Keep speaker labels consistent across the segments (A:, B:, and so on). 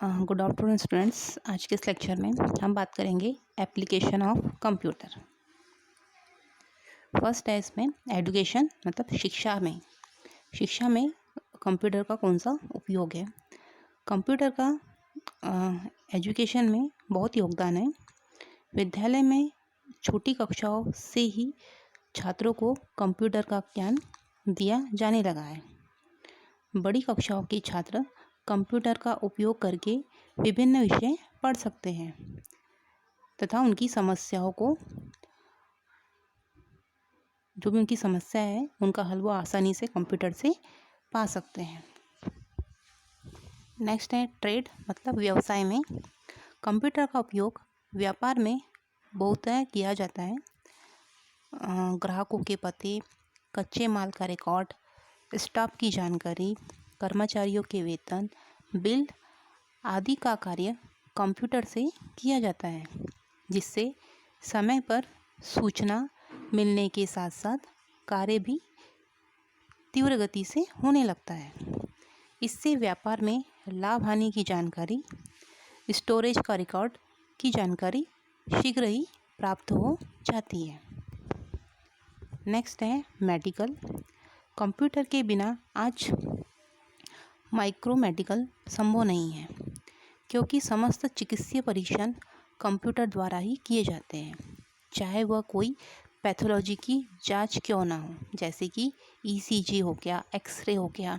A: Good afternoon students. आज के इस लेक्चर में हम बात करेंगे एप्लीकेशन ऑफ कंप्यूटर। फर्स्ट है इसमें एजुकेशन, मतलब शिक्षा में कंप्यूटर का कौन सा उपयोग है। कंप्यूटर का एजुकेशन में बहुत योगदान है। विद्यालय में छोटी कक्षाओं से ही छात्रों को कंप्यूटर का ज्ञान दिया जाने लगा है। बड़ी कक्षाओं के छात्र कंप्यूटर का उपयोग करके विभिन्न विषय पढ़ सकते हैं तथा उनकी समस्याओं को, जो भी उनकी समस्या है, उनका हल वो आसानी से कंप्यूटर से पा सकते हैं। नेक्स्ट है ट्रेड, मतलब व्यवसाय में कंप्यूटर का उपयोग व्यापार में बहुतः किया जाता है। ग्राहकों के पते, कच्चे माल का रिकॉर्ड, स्टाफ की जानकारी, कर्मचारियों के वेतन, बिल आदि का कार्य कंप्यूटर से किया जाता है, जिससे समय पर सूचना मिलने के साथ साथ कार्य भी तीव्र गति से होने लगता है। इससे व्यापार में लाभ हानि की जानकारी, स्टोरेज का रिकॉर्ड की जानकारी शीघ्र ही प्राप्त हो जाती है। नेक्स्ट है मेडिकल। कंप्यूटर के बिना आज माइक्रो मेडिकल संभव नहीं है, क्योंकि समस्त चिकित्सीय परीक्षण कंप्यूटर द्वारा ही किए जाते हैं, चाहे वह कोई पैथोलॉजी की जांच क्यों ना हो, जैसे कि ईसीजी हो गया, एक्सरे हो गया,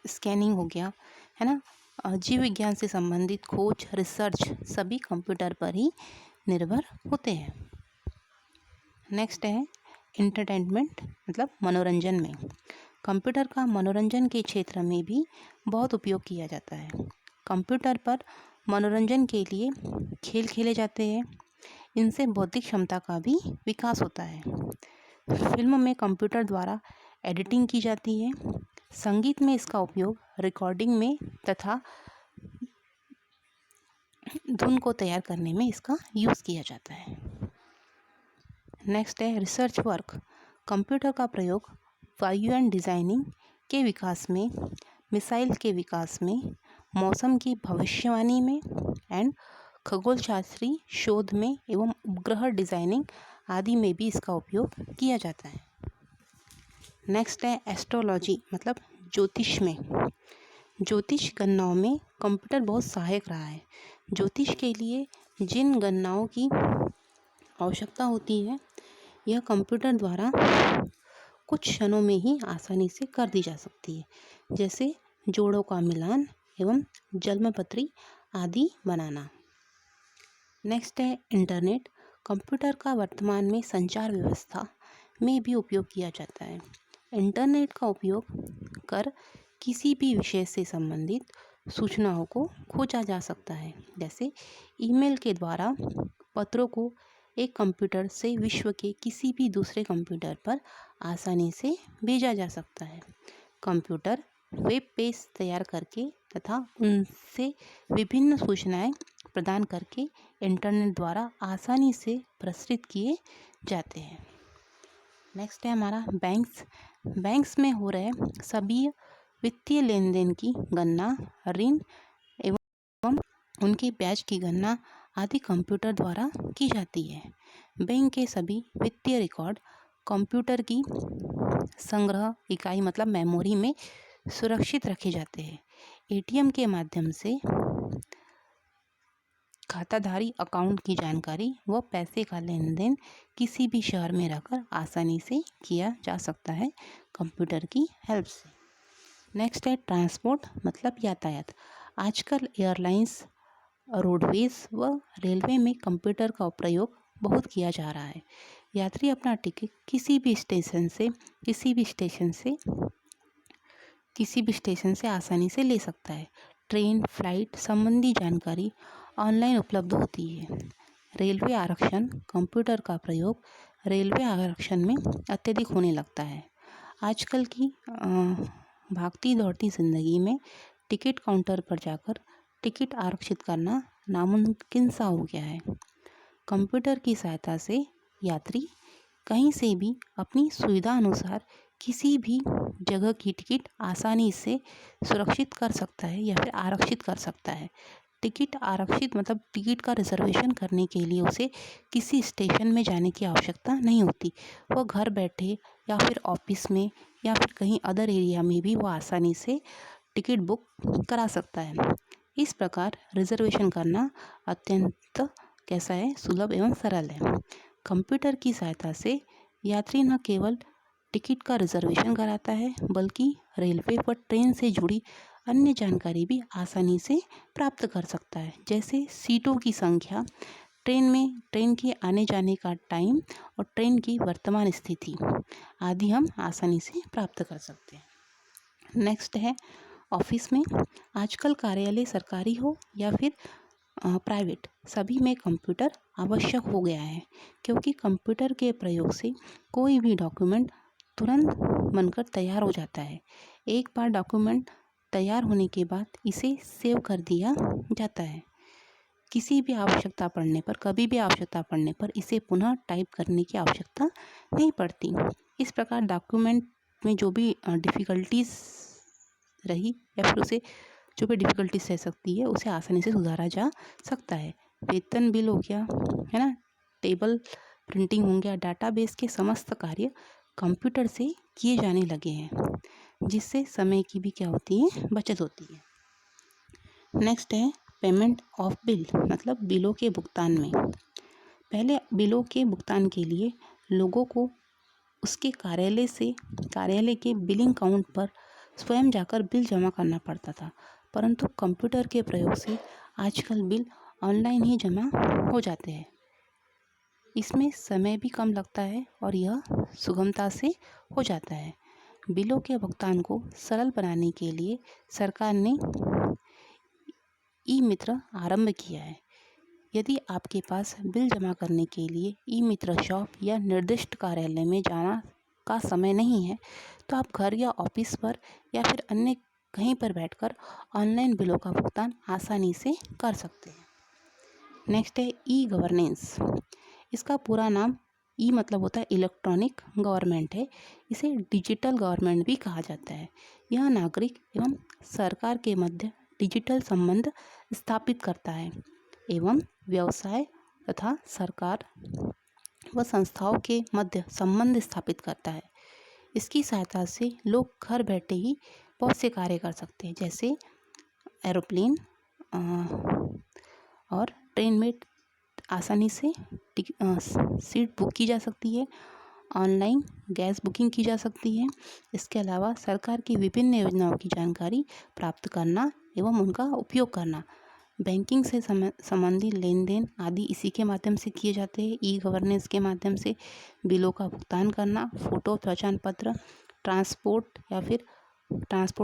A: स्कैनिंग हो गया, है ना। जीव विज्ञान से संबंधित खोज, रिसर्च सभी कंप्यूटर पर ही निर्भर होते हैं। नेक्स्ट है एंटरटेनमेंट, मतलब मनोरंजन में कंप्यूटर का मनोरंजन के क्षेत्र में भी बहुत उपयोग किया जाता है। कंप्यूटर पर मनोरंजन के लिए खेल खेले जाते हैं। इनसे बौद्धिक क्षमता का भी विकास होता है। फिल्म में कंप्यूटर द्वारा एडिटिंग की जाती है। संगीत में इसका उपयोग रिकॉर्डिंग में तथा धुन को तैयार करने में इसका यूज़ किया जाता है। नेक्स्ट है रिसर्च वर्क। कंप्यूटर का प्रयोग वायुयान डिज़ाइनिंग के विकास में, मिसाइल के विकास में, मौसम की भविष्यवाणी में एंड खगोलशास्त्री शोध में एवं उपग्रह डिज़ाइनिंग आदि में भी इसका उपयोग किया जाता है। नेक्स्ट है एस्ट्रोलॉजी, मतलब ज्योतिष में। ज्योतिष गणनाओं में कंप्यूटर बहुत सहायक रहा है। ज्योतिष के लिए जिन गणनाओं की आवश्यकता होती है, यह कंप्यूटर द्वारा कुछ क्षणों में ही आसानी से कर दी जा सकती है, जैसे जोड़ों का मिलान एवं जन्मपत्री आदि बनाना। नेक्स्ट है इंटरनेट। कंप्यूटर का वर्तमान में संचार व्यवस्था में भी उपयोग किया जाता है। इंटरनेट का उपयोग कर किसी भी विषय से संबंधित सूचनाओं को खोजा जा सकता है, जैसे ईमेल के द्वारा पत्रों को एक कंप्यूटर से विश्व के किसी भी दूसरे कंप्यूटर पर आसानी से भेजा जा सकता है। कंप्यूटर वेब पेज तैयार करके तथा उनसे विभिन्न सूचनाएं प्रदान करके इंटरनेट द्वारा आसानी से प्रसारित किए जाते हैं। नेक्स्ट है हमारा बैंक्स। बैंक्स में हो रहे सभी वित्तीय लेन देन की गणना, ऋण एवं उनकी ब्याज की गणना आदि कंप्यूटर द्वारा की जाती है। बैंक के सभी वित्तीय रिकॉर्ड कंप्यूटर की संग्रह इकाई, मतलब मेमोरी में सुरक्षित रखे जाते हैं। एटीएम के माध्यम से खाताधारी अकाउंट की जानकारी व पैसे का लेन देन किसी भी शहर में रहकर आसानी से किया जा सकता है कंप्यूटर की हेल्प से। नेक्स्ट है ट्रांसपोर्ट, मतलब यातायात। आजकल एयरलाइंस, रोडवेज व रेलवे में कंप्यूटर का प्रयोग बहुत किया जा रहा है। यात्री अपना टिकट किसी भी स्टेशन से आसानी से ले सकता है। ट्रेन, फ्लाइट संबंधी जानकारी ऑनलाइन उपलब्ध होती है। रेलवे आरक्षण। कंप्यूटर का प्रयोग रेलवे आरक्षण में अत्यधिक होने लगता है। आजकल की भागती दौड़ती ज़िंदगी में टिकट काउंटर पर जाकर टिकट आरक्षित करना नामुमकिन सा हो गया है। कंप्यूटर की सहायता से यात्री कहीं से भी अपनी सुविधा अनुसार किसी भी जगह की टिकट आसानी से सुरक्षित कर सकता है या फिर आरक्षित कर सकता है। टिकट आरक्षित मतलब टिकट का रिजर्वेशन करने के लिए उसे किसी स्टेशन में जाने की आवश्यकता नहीं होती। वह घर बैठे या फिर ऑफिस में या फिर कहीं अदर एरिया में भी वह आसानी से टिकट बुक करा सकता है। इस प्रकार रिजर्वेशन करना अत्यंत कैसा है, सुलभ एवं सरल है। कंप्यूटर की सहायता से यात्री न केवल टिकट का रिजर्वेशन कराता है बल्कि रेलवे व ट्रेन से जुड़ी अन्य जानकारी भी आसानी से प्राप्त कर सकता है, जैसे सीटों की संख्या, ट्रेन के आने जाने का टाइम और ट्रेन की वर्तमान स्थिति आदि हम आसानी से प्राप्त कर सकते हैं। नेक्स्ट है ऑफिस में। आजकल कार्यालय सरकारी हो या फिर प्राइवेट, सभी में कंप्यूटर आवश्यक हो गया है, क्योंकि कंप्यूटर के प्रयोग से कोई भी डॉक्यूमेंट तुरंत बनकर तैयार हो जाता है। एक बार डॉक्यूमेंट तैयार होने के बाद इसे सेव कर दिया जाता है। किसी भी आवश्यकता पड़ने पर, कभी भी आवश्यकता पड़ने पर इसे पुनः टाइप करने की आवश्यकता नहीं पड़ती। इस प्रकार डॉक्यूमेंट में जो भी डिफ़िकल्टीज रही या फिर उसे जो भी डिफ़िकल्टीज रह सकती है उसे आसानी से सुधारा जा सकता है। वेतन बिल हो गया, है ना, टेबल प्रिंटिंग हो गया, डाटाबेस के समस्त कार्य कंप्यूटर से किए जाने लगे हैं, जिससे समय की भी क्या होती है, बचत होती है। नेक्स्ट है पेमेंट ऑफ बिल, मतलब बिलों के भुगतान में। पहले बिलों के भुगतान के लिए लोगों को उसके कार्यालय के बिलिंग काउंट पर स्वयं जाकर बिल जमा करना पड़ता था, परंतु कंप्यूटर के प्रयोग से आजकल बिल ऑनलाइन ही जमा हो जाते हैं। इसमें समय भी कम लगता है और यह सुगमता से हो जाता है। बिलों के भुगतान को सरल बनाने के लिए सरकार ने ई मित्र आरंभ किया है। यदि आपके पास बिल जमा करने के लिए ई मित्र शॉप या निर्दिष्ट कार्यालय में जाना का समय नहीं है, तो आप घर या ऑफिस पर या फिर अन्य कहीं पर बैठकर ऑनलाइन बिलों का भुगतान आसानी से कर सकते हैं। नेक्स्ट है ई गवर्नेंस। इसका पूरा नाम ई मतलब होता है इलेक्ट्रॉनिक गवर्नमेंट है। इसे डिजिटल गवर्नमेंट भी कहा जाता है। यह नागरिक एवं सरकार के मध्य डिजिटल संबंध स्थापित करता है एवं व्यवसाय तथा सरकार व संस्थाओं के मध्य संबंध स्थापित करता है। इसकी सहायता से लोग घर बैठे ही बहुत से कार्य कर सकते हैं, जैसे एरोप्लेन और ट्रेन में आसानी से सीट बुक की जा सकती है, ऑनलाइन गैस बुकिंग की जा सकती है। इसके अलावा सरकार की विभिन्न योजनाओं की जानकारी प्राप्त करना एवं उनका उपयोग करना, बैंकिंग से संबंधित लेन देन आदि इसी के माध्यम से किए जाते हैं। ई गवर्नेंस के माध्यम से बिलों का भुगतान करना, फोटो पहचान पत्र, ट्रांसपोर्ट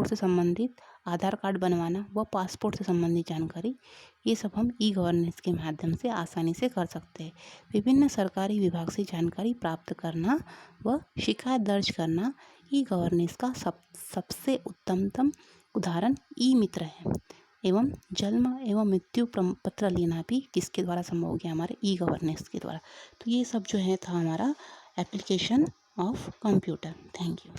A: से संबंधित आधार कार्ड बनवाना व पासपोर्ट से संबंधित जानकारी, ये सब हम ई गवर्नेंस के माध्यम से आसानी से कर सकते हैं। विभिन्न सरकारी विभाग से जानकारी प्राप्त करना व शिकायत दर्ज करना ई गवर्नेंस का सबसे उत्तमतम उदाहरण ई मित्र है। एवं जन्म एवं मृत्यु पत्र लेना भी किसके द्वारा संभव हो गया, हमारे ई गवर्नेंस के द्वारा। तो ये सब जो है था हमारा application of computer. Thank you.